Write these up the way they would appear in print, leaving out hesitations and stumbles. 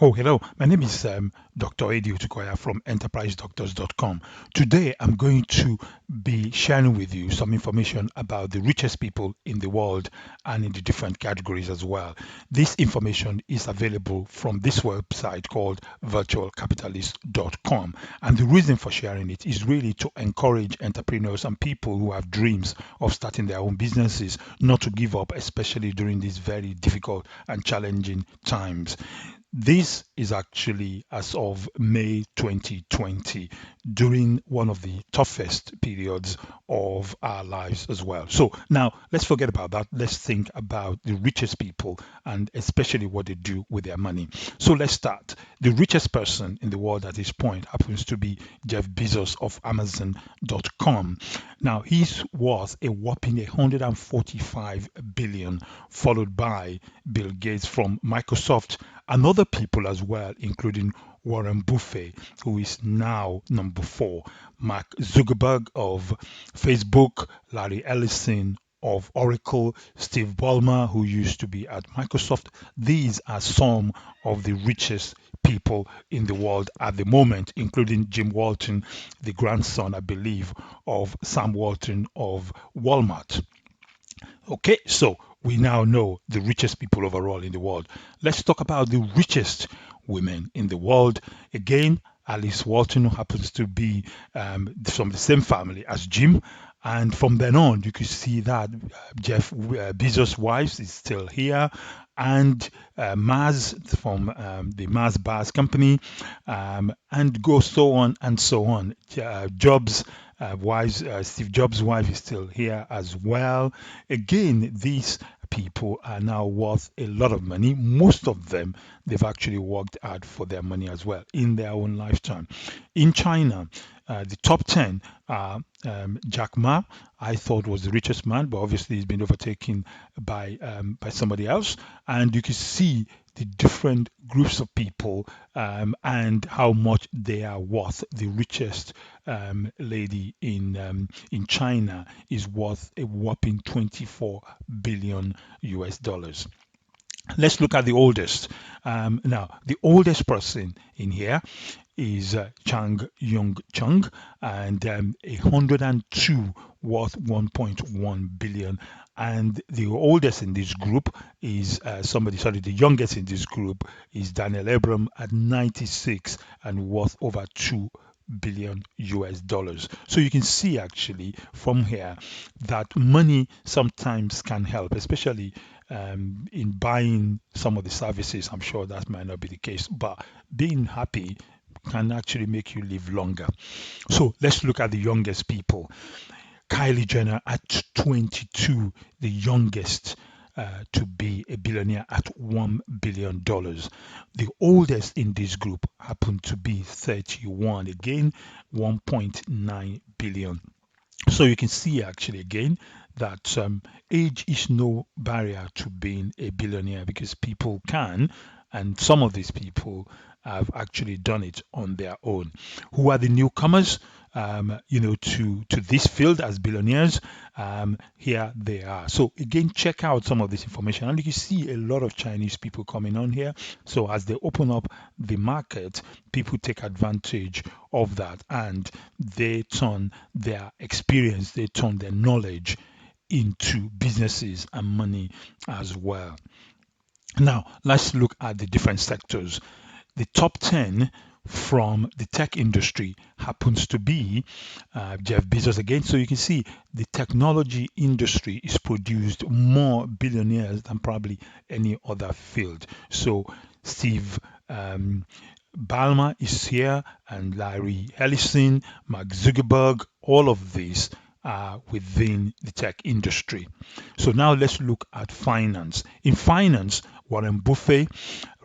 Oh, hello. My name is Dr. Edi Utukoya from enterprisedoctors.com. Today, I'm going to be sharing with you some information about the richest people in the world and in the different categories as well. This information is available from this website called virtualcapitalist.com. And the reason for sharing it is really to encourage entrepreneurs and people who have dreams of starting their own businesses not to give up, especially during these very difficult and challenging times. This is actually as of May 2020, during one of the toughest periods of our lives as well. So now let's forget about that. Let's think about the richest people and especially what they do with their money. So let's start. The richest person in the world at this point happens to be Jeff Bezos of Amazon.com. Now he's worth a whopping 145 billion, followed by Bill Gates from Microsoft and other people as well, including Warren Buffett, who is now number 4, Mark Zuckerberg of Facebook, Larry Ellison of Oracle, Steve Ballmer, who used to be at Microsoft. These are some of the richest people in the world at the moment, including Jim Walton, the grandson, I believe, of Sam Walton of Walmart. Okay, so we now know the richest people overall in the world. Let's talk about the richest women in the world. Again, Alice Walton, who happens to be from the same family as Jim. And from then on, you could see that Jeff Bezos' wife is still here, and Mars from the Mars Bars company, and go so on and so on. Jobs wives, Steve Jobs' wife is still here as well. Again, these people are now worth a lot of money. Most of them, they've actually worked hard for their money as well in their own lifetime. In China, the top 10 are Jack Ma, I thought was the richest man, but obviously he's been overtaken by somebody else. And you can see the different groups of people and how much they are worth. The richest lady in China is worth a whopping 24 billion US dollars. Let's look at the oldest. Now, the oldest person in here is Chang Yong Chung, and 102 worth 1.1 billion. And the oldest in this group is the youngest in this group is Daniel Abram at 96 and worth over 2 billion US dollars. So you can see actually from here that money sometimes can help, especially in buying some of the services. I'm sure that might not be the case, but being happy can actually make you live longer. So let's look at the youngest people. Kylie Jenner at 22, the youngest to be a billionaire at $1 billion. The oldest in this group happened to be 31, again 1.9 billion. So you can see actually again that age is no barrier to being a billionaire because people can, and some of these people have actually done it on their own. Who are the newcomers? To this field as billionaires. Here they are. So again, check out some of this information, and you can see a lot of Chinese people coming on here. So as they open up the market, people take advantage of that, and they turn their experience, they turn their knowledge into businesses and money as well. Now, let's look at the different sectors. The top 10 from the tech industry happens to be Jeff Bezos again. So you can see the technology industry is produced more billionaires than probably any other field. So Steve Ballmer is here, and Larry Ellison, Mark Zuckerberg, all of these are within the tech industry. So now let's look at finance. In finance, Warren Buffett,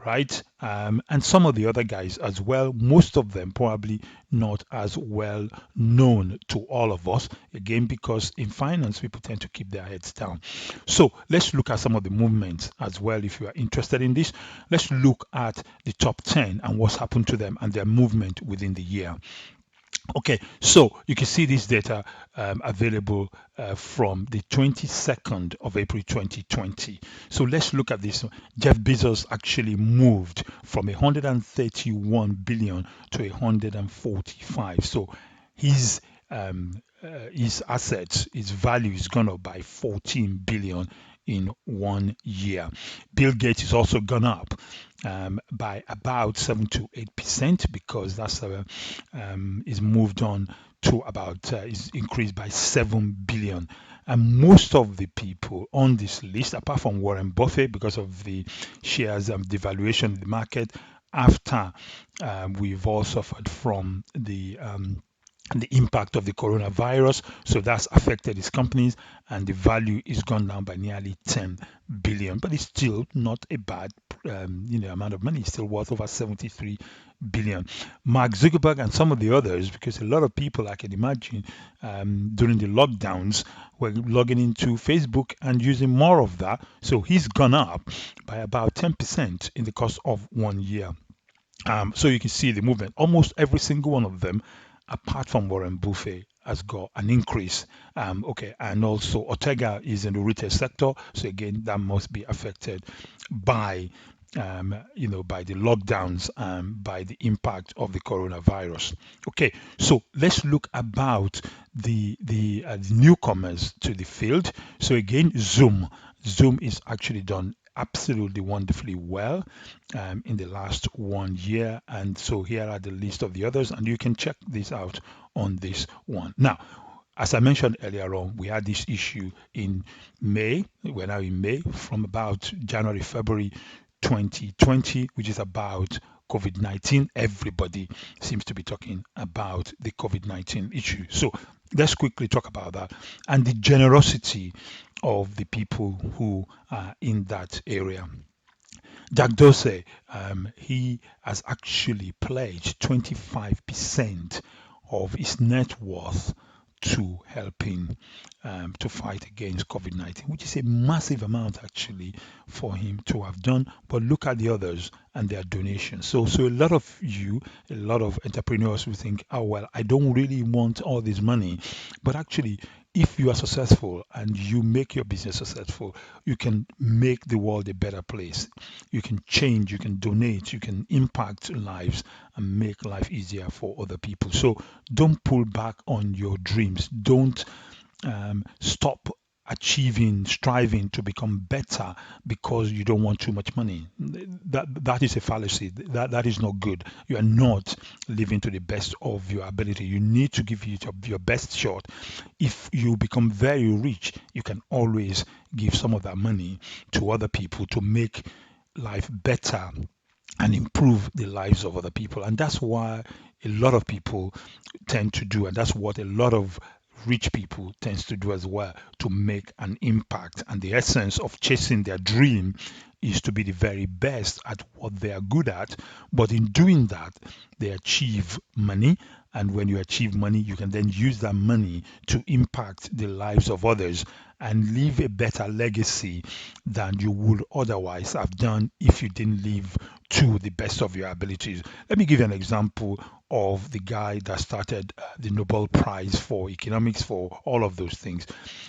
right? And some of the other guys as well, most of them probably not as well known to all of us, again, because in finance, people tend to keep their heads down. So let's look at some of the movements as well. If you are interested in this, let's look at the top 10 and what's happened to them and their movement within the year. Okay, so you can see this data available from the 22nd of April 2020. So let's look at this. Jeff Bezos actually moved from 131 billion to 145. So his his assets, his value is gone up by 14 billion in 1 year. Bill Gates has also gone up by about 7 to 8% because that's is moved on to about is increased by 7 billion. And most of the people on this list, apart from Warren Buffett, because of the shares devaluation in the market, after we've all suffered from the impact of the coronavirus. So that's affected his companies, and the value is gone down by nearly 10 billion. But it's still not a bad, amount of money. It's still worth over 73 billion. Mark Zuckerberg and some of the others, because a lot of people, I can imagine, during the lockdowns, were logging into Facebook and using more of that. So he's gone up by about 10% in the course of 1 year. So you can see the movement. Almost every single one of them, apart from Warren Buffett, has got an increase. Okay, and also Ortega is in the retail sector, so again that must be affected by by the lockdowns, by the impact of the coronavirus. Okay, so let's look about the newcomers to the field. So again, Zoom is actually done absolutely wonderfully well in the last 1 year. And so here are the list of the others, and you can check this out on this one. Now, as I mentioned earlier on, we had this issue in May. We're now in May, from about January, February 2020, which is about COVID 19. Everybody seems to be talking about the COVID 19 issue. So let's quickly talk about that and the generosity of the people who are in that area. Jack Dorsey, he has actually pledged 25% of his net worth to helping to fight against COVID-19, which is a massive amount actually for him to have done. But look at the others and their donations. So a lot of you, a lot of entrepreneurs will think, oh well, I don't really want all this money, but actually, if you are successful and you make your business successful, you can make the world a better place. You can change, you can donate, you can impact lives and make life easier for other people. So don't pull back on your dreams. Don't stop achieving, striving to become better because you don't want too much money. That is a fallacy. That is not good. You are not living to the best of your ability. You need to give it your best shot. If you become very rich, you can always give some of that money to other people to make life better and improve the lives of other people. And that's why a lot of people tend to do, and that's what a lot of rich people tends to do as well, to make an impact. And the essence of chasing their dream is to be the very best at what they are good at. But in doing that, they achieve money. And when you achieve money, you can then use that money to impact the lives of others and leave a better legacy than you would otherwise have done if you didn't live to the best of your abilities. Let me give you an example of the guy that started the Nobel Prize for economics, for all of those things.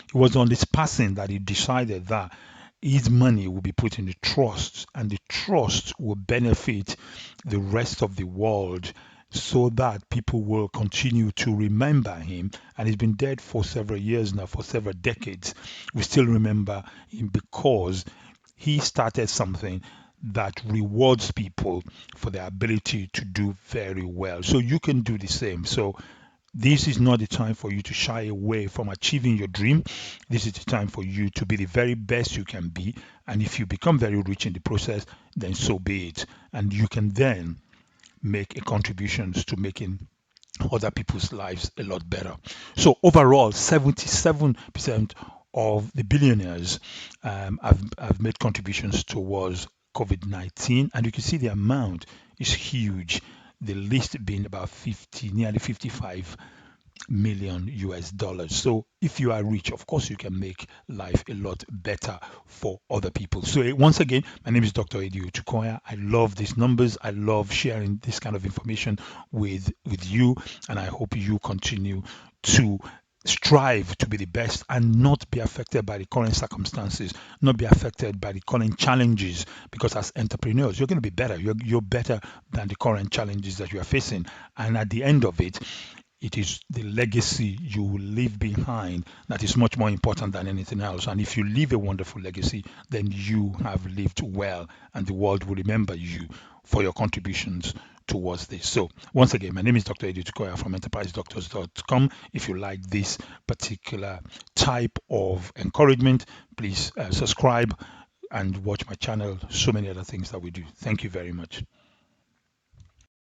It was on this passing that he decided that his money will be put in the trusts, and the trust will benefit the rest of the world so that people will continue to remember him. And he's been dead for several years now, for several decades. We still remember him because he started something that rewards people for their ability to do very well. So you can do the same. So this is not the time for you to shy away from achieving your dream. This is the time for you to be the very best you can be. And if you become very rich in the process, then so be it. And you can then make a contributions to making other people's lives a lot better. So overall, 77% of the billionaires have made contributions towards COVID-19, and you can see the amount is huge. The list being about 50, nearly 55 million US dollars. So if you are rich, of course you can make life a lot better for other people. So once again, my name is Dr. Eddie Ochukoya. I love these numbers. I love sharing this kind of information with you, and I hope you continue to strive to be the best and not be affected by the current circumstances, not be affected by the current challenges, because as entrepreneurs you're going to be better. You're better than the current challenges that you are facing, and at the end of it, it is the legacy you will leave behind that is much more important than anything else. And if you leave a wonderful legacy, then you have lived well, and the world will remember you for your contributions towards this. So, once again, my name is Dr. Eddie Tukoya from enterprisedoctors.com. If you like this particular type of encouragement, please subscribe and watch my channel. So many other things that we do. Thank you very much.